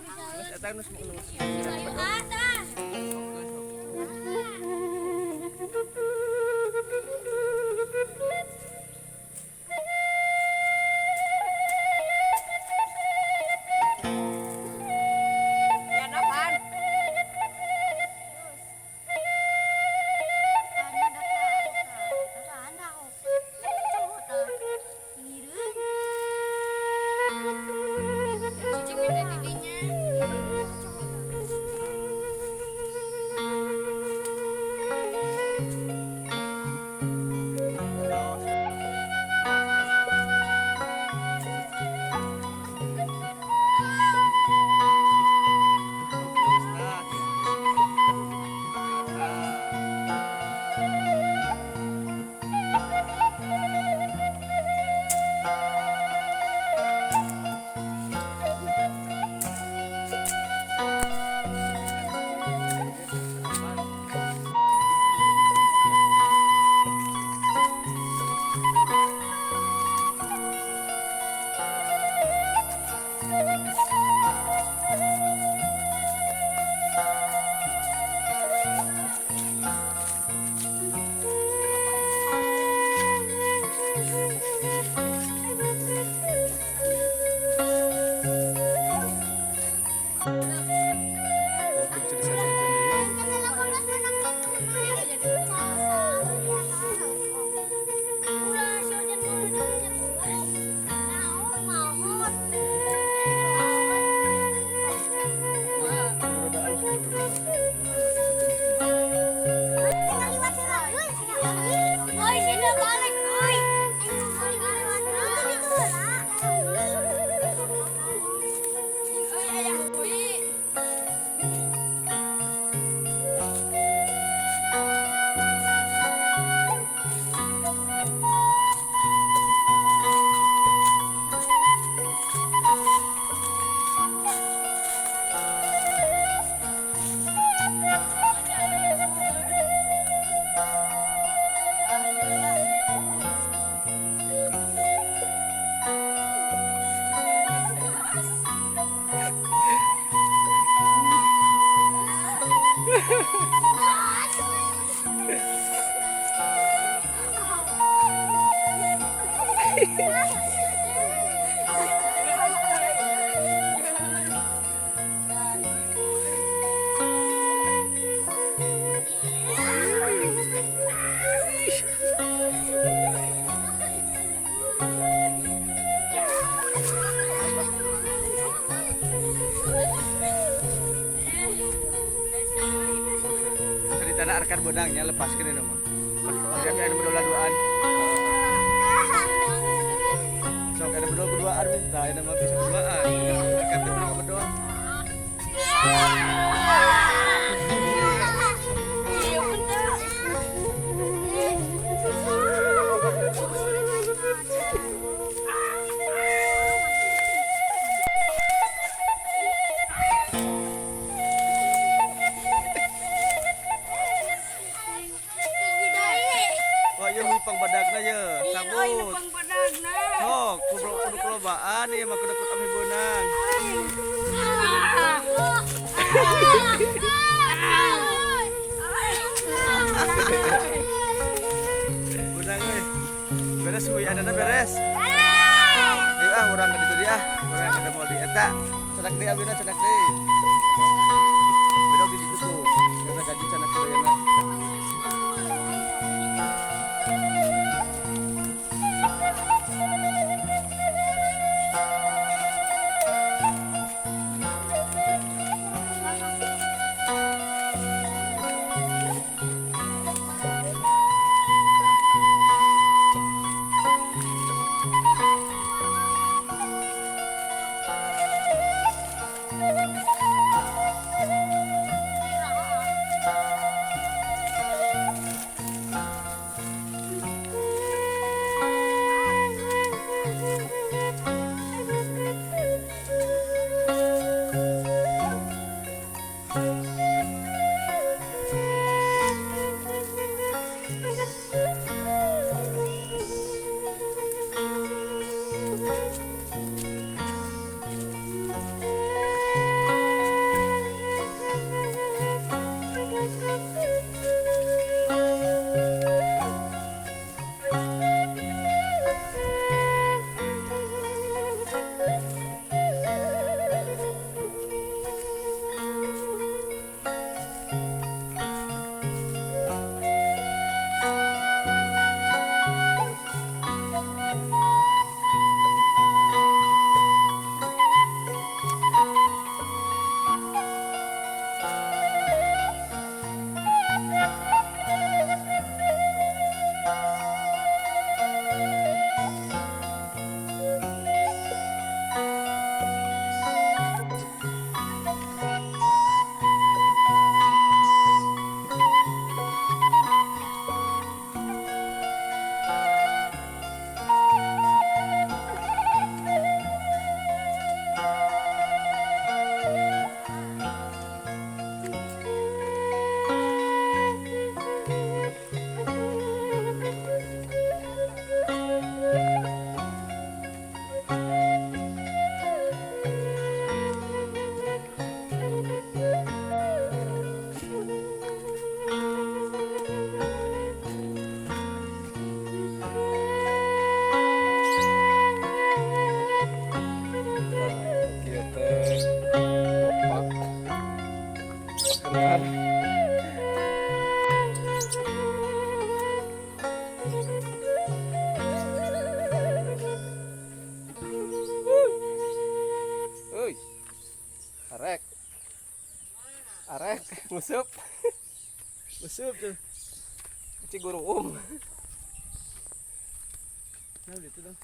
Mas eta nu ceritana arkan benangnya lepaskan ini mah. Jadi ada berdoa duaan. Sok ada berdoa berduaan minta ini mah bisa berduaan. Arkan berdoa berdoa. Badagna ye sabut sok kudu kelobaan ieu mah kudu kami beunang beunang euy beres kuy adana beres ayo urang ka ditu dia urang kada mau di eta cedak deui abina cedak deui bedog di ditu tuh kada gaji canak deuna. Arek. Arek, ngusup. Usup tuh. Ci guru Nah, gitu dong.